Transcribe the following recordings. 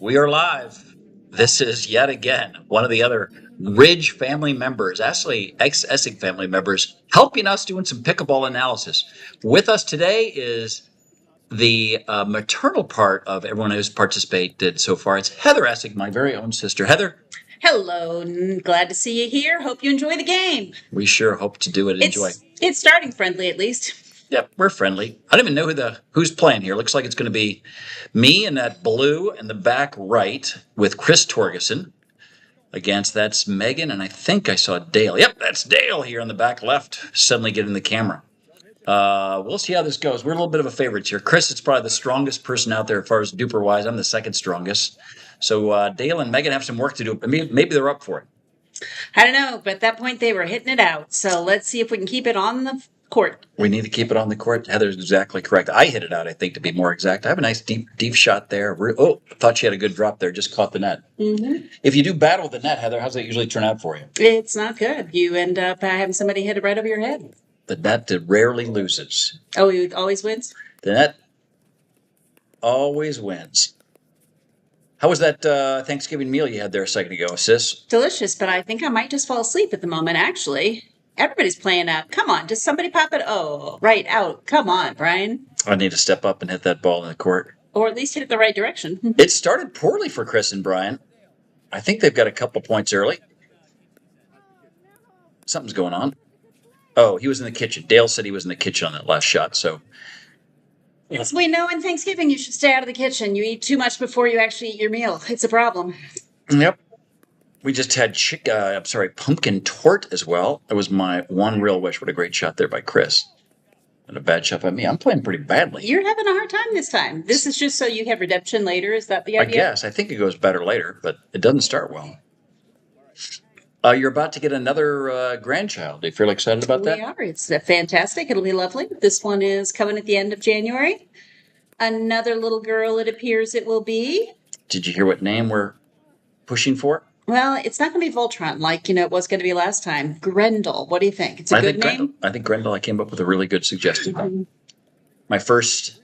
We are live. This is yet again one of the other Ridge family members, actually ex-Essig family members, helping us doing some pickleball analysis. With us today is the maternal part of everyone who's participated so far. It's Heather Essig, my very own sister. Heather. Hello, glad to see you here. Hope you enjoy the game. We sure hope to do it. Enjoy. It's starting friendly, at least. Yep, we're friendly. I don't even know who's playing here. Looks like it's going to be me in that blue in the back right with Chris Torgerson. Against that's Meghan, and I think I saw Dale. Yep, that's Dale here in the back left, suddenly getting the camera. We'll see how this goes. We're a little bit of a favorites here. Chris is probably the strongest person out there as far as duper-wise. I'm the second strongest. So Dale and Meghan have some work to do. Maybe they're up for it. I don't know, but at that point they were hitting it out. So let's see if we can keep it on the court. We need to keep it on the court. Heather's exactly correct. I hit it out, I think, to be more exact. I have a nice deep shot there. I thought she had a good drop there. Just caught the net. Mm-hmm. If you do battle the net, Heather, how's that usually turn out for you? It's not good. You end up having somebody hit it right over your head. The net rarely loses. Oh, it always wins? The net always wins. How was that Thanksgiving meal you had there a second ago, sis? Delicious, but I think I might just fall asleep at the moment, actually. Everybody's playing up. Come on, just somebody pop it. Oh, right out. Come on, Brian. I need to step up and hit that ball in the court. Or at least hit it the right direction. It started poorly for Chris and Brian. I think they've got a couple points early. Something's going on. Oh, he was in the kitchen. Dale said he was in the kitchen on that last shot, so... As we know, in Thanksgiving, you should stay out of the kitchen. You eat too much before you actually eat your meal. It's a problem. Yep. We just had pumpkin torte as well. That was my one real wish. What a great shot there by Chris. And a bad shot by me. I'm playing pretty badly. You're having a hard time this time. This is just so you have redemption later. Is that the idea? I guess. I think it goes better later, but it doesn't start well. You're about to get another grandchild. Do you feel excited about that? We are. It's fantastic. It'll be lovely. This one is coming at the end of January. Another little girl, it appears it will be. Did you hear what name we're pushing for? Well, it's not going to be Voltron like, it was going to be last time. Grendel. What do you think? It's a good name? I think Grendel, I came up with a really good suggestion. Mm-hmm. My first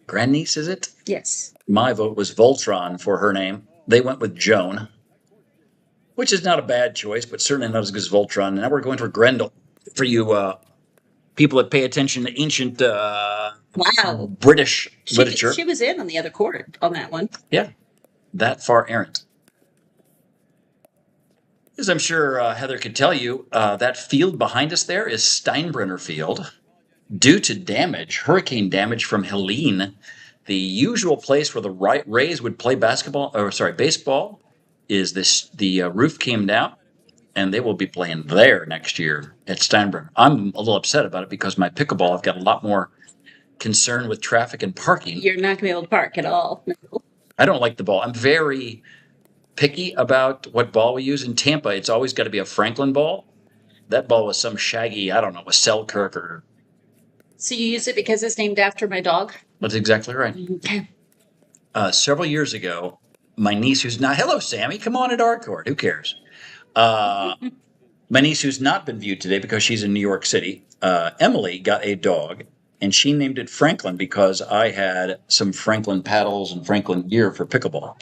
grandniece, is it? Yes. My vote was Voltron for her name. They went with Joan, which is not a bad choice, but certainly not as good as Voltron. Now we're going for Grendel for you people that pay attention to ancient British literature. She was in on the other court on that one. Yeah, that far errant. As I'm sure Heather could tell you, that field behind us there is Steinbrenner Field. Due to damage, hurricane damage from Helene, the usual place where the Rays would play baseball, is the roof came down, and they will be playing there next year at Steinbrenner. I'm a little upset about it because my pickleball, I've got a lot more concern with traffic and parking. You're not going to be able to park at all. No. I don't like the ball. I'm very picky about what ball we use in Tampa. It's always got to be a Franklin ball. That ball was some shaggy, I don't know, a Selkirk or... So you use it because it's named after my dog? That's exactly right. Okay. Several years ago, my niece who's not... Hello, Sammy. Come on at our court. Who cares? My niece who's not been viewed today because she's in New York City, Emily got a dog, and she named it Franklin because I had some Franklin paddles and Franklin gear for pickleball,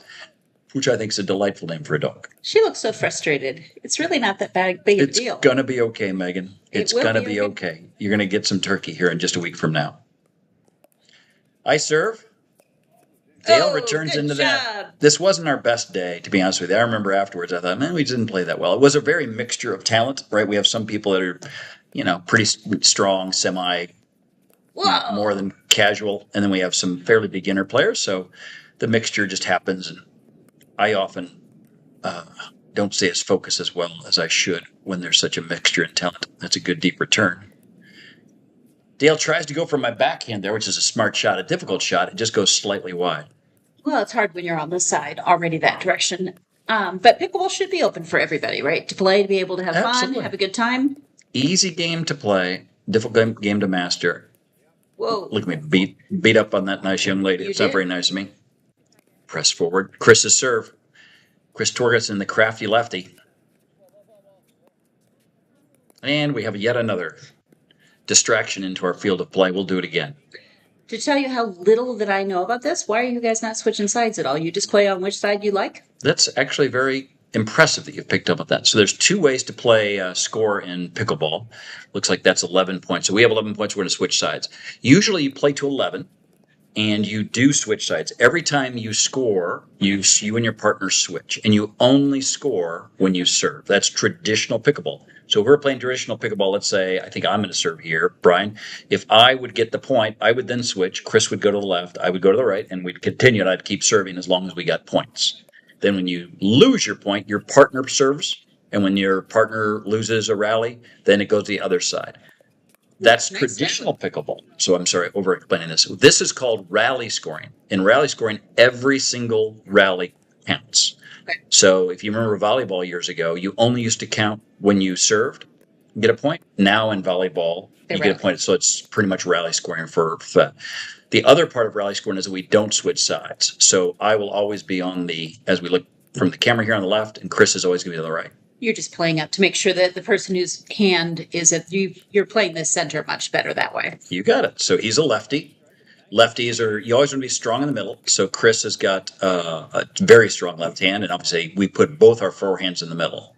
which I think is a delightful name for a dog. She looks so frustrated. It's really not that big a deal. It's going to be okay, Meghan. It's going to be okay. You're going to get some turkey here in just a week from now. I serve. Dale returns into that. This wasn't our best day, to be honest with you. I remember afterwards, I thought, man, we didn't play that well. It was a very mixture of talent, right? We have some people that are, pretty strong, more than casual. And then we have some fairly beginner players. So the mixture just happens. And I often don't stay as focused as well as I should when there's such a mixture in talent. That's a good deep return. Dale tries to go for my backhand there, which is a smart shot, a difficult shot. It just goes slightly wide. Well, it's hard when you're on the side already that direction. But pickleball should be open for everybody, right? To play, to be able to have fun, have a good time. Easy game to play, difficult game to master. Whoa. Look at me beat up on that nice young lady. It's not very nice of me. Press forward. Chris's serve. Chris Torgerson, the crafty lefty. And we have yet another distraction into our field of play. We'll do it again. To tell you how little that I know about this, why are you guys not switching sides at all? You just play on which side you like? That's actually very impressive that you've picked up on that. So there's 2 ways to play score in pickleball. Looks like that's 11 points. So we have 11 points. We're going to switch sides. Usually you play to 11, and you do switch sides. Every time you score, you and your partner switch, and you only score when you serve. That's traditional pickleball. So if we're playing traditional pickleball, let's say, I think I'm going to serve here, Brian. If I would get the point, I would then switch. Chris would go to the left, I would go to the right, and we'd continue, and I'd keep serving as long as we got points. Then when you lose your point, your partner serves, and when your partner loses a rally, then it goes to the other side. That's nice traditional pickleball. So I'm sorry, over explaining this. This is called rally scoring. In rally scoring, every single rally counts. Okay. So if you remember volleyball years ago, you only used to count when you served, get a point. Now in volleyball, you get a point. So it's pretty much rally scoring for that. The other part of rally scoring is that we don't switch sides. So I will always be on as we look from the camera here on the left, and Chris is always going to be on the right. You're just playing up to make sure that the person whose hand is at you're playing the center much better that way. You got it. So he's a lefty. Lefties you always want to be strong in the middle. So Chris has got a very strong left hand, and obviously we put both our forehands in the middle.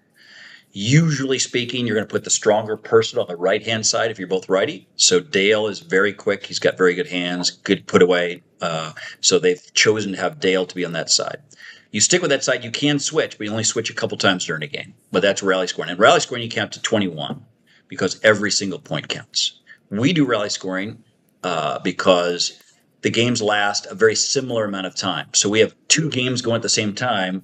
Usually speaking, you're going to put the stronger person on the right-hand side if you're both righty. So Dale is very quick. He's got very good hands, good put away. So they've chosen to have Dale to be on that side. You stick with that side. You can switch, but you only switch a couple times during a game. But that's rally scoring. And rally scoring, you count to 21 because every single point counts. We do rally scoring because the games last a very similar amount of time. So we have 2 games going at the same time.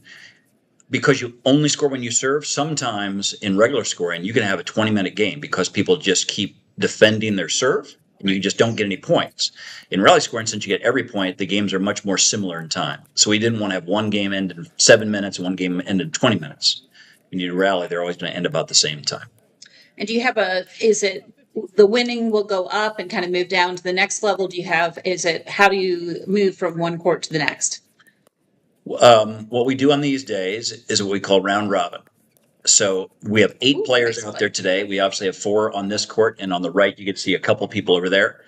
Because you only score when you serve, sometimes in regular scoring, you can have a 20-minute game because people just keep defending their serve, and you just don't get any points. In rally scoring, since you get every point, the games are much more similar in time. So we didn't want to have one game end in 7 minutes and one game end in 20 minutes. When you rally, they're always going to end about the same time. And do you have is it the winning will go up and kind of move down to the next level? How do you move from one court to the next? What we do on these days is what we call round robin. So we have 8 players out there today. We obviously have 4 on this court, and on the right you can see a couple people over there.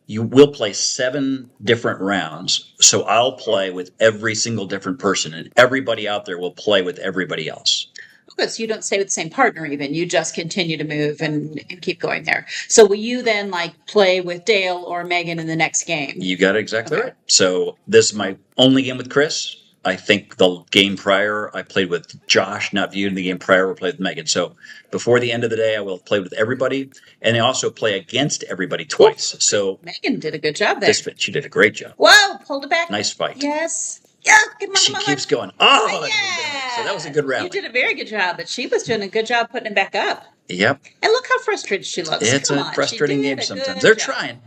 You will play 7 different rounds. So I'll play with every single different person, and everybody out there will play with everybody else. Okay, so you don't stay with the same partner even. You just continue to move and keep going there. So will you then play with Dale or Meghan in the next game? You got it exactly right. So this is my only game with Chris. I think the game prior, I played with Josh, not viewed in the game prior, we played with Meghan. So before the end of the day, I will play with everybody. And I also play against everybody twice. So Meghan did a good job there. She did a great job. Whoa, pulled it back. Nice fight. Yes. Yeah, she keeps going. Oh, yeah. So that was a good rally. You did a very good job, but she was doing a good job putting it back up. Yep. And look how frustrated she looks. It's a frustrating game sometimes. They're trying.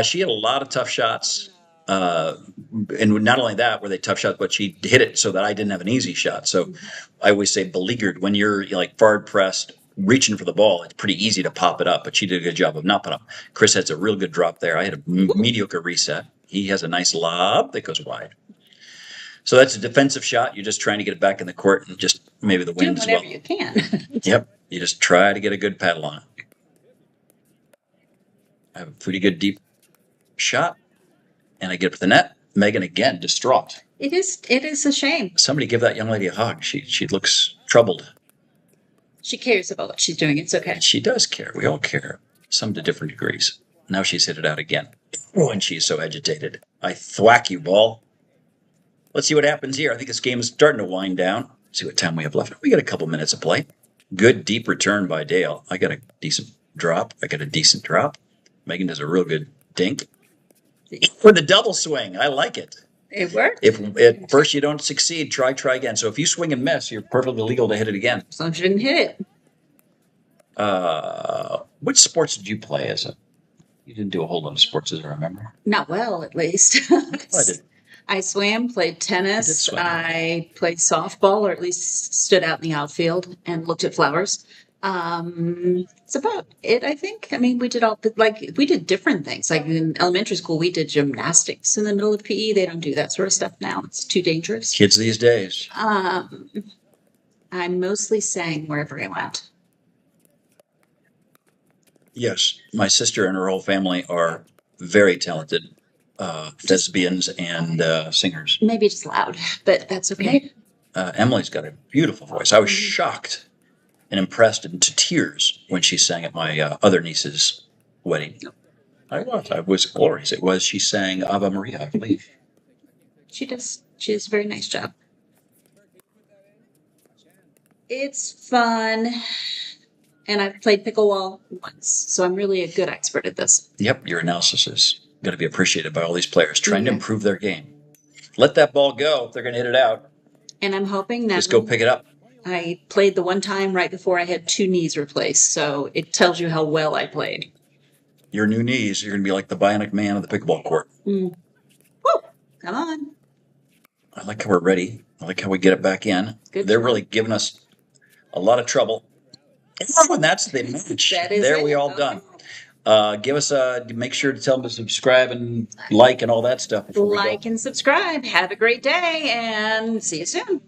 She had a lot of tough shots. And not only that were they tough shots, but she hit it so that I didn't have an easy shot. So I always say beleaguered. When you're forward pressed, reaching for the ball, it's pretty easy to pop it up, but she did a good job of not putting up. Chris has a real good drop there. I had a mediocre reset. He has a nice lob that goes wide. So that's a defensive shot. You're just trying to get it back in the court and just maybe the wind as well. Do whatever you can. Yep. You just try to get a good paddle on it. I have a pretty good deep shot. And I get up to the net. Meghan again, distraught. It is a shame. Somebody give that young lady a hug. She looks troubled. She cares about what she's doing. It's okay. She does care. We all care. Some to different degrees. Now she's hit it out again. Oh, and she's so agitated. I thwack you, ball. Let's see what happens here. I think this game is starting to wind down. Let's see what time we have left. We got a couple minutes of play. Good deep return by Dale. I got a decent drop. Meghan does a real good dink. For the double swing. I like it. It worked. If at first you don't succeed, try again. So if you swing and miss, you're perfectly legal to hit it again. As long as you didn't hit it. Which sports did you play as a? You didn't do a whole lot of sports, as I remember. Not well, at least. I did. I swam, played tennis. I played softball, or at least stood out in the outfield and looked at flowers. It's about it, I think. I mean, we did different things. Like in elementary school, we did gymnastics in the middle of PE. They don't do that sort of stuff now. It's too dangerous. Kids these days. I mostly sang wherever I went. Yes, my sister and her whole family are very talented thespians and singers. Maybe just loud, but that's okay. Emily's got a beautiful voice. I was shocked and impressed into tears when she sang at my other niece's wedding. I was glorious. She sang Ave Maria, I believe. She does a very nice job. It's fun. And I've played pickleball once, so I'm really a good expert at this. Yep, your analysis is going to be appreciated by all these players trying to improve their game. Let that ball go if they're going to hit it out. And I'm hoping that... Just go pick it up. I played the one time right before I had 2 knees replaced, so it tells you how well I played. Your new knees, you're going to be like the bionic man of the pickleball court. Woo! Come on. I like how we're ready. I like how we get it back in. They're really giving us a lot of trouble. Oh, and that's the match. We all done. Make sure to tell them to subscribe and like and all that stuff. Like and subscribe. Have a great day and see you soon.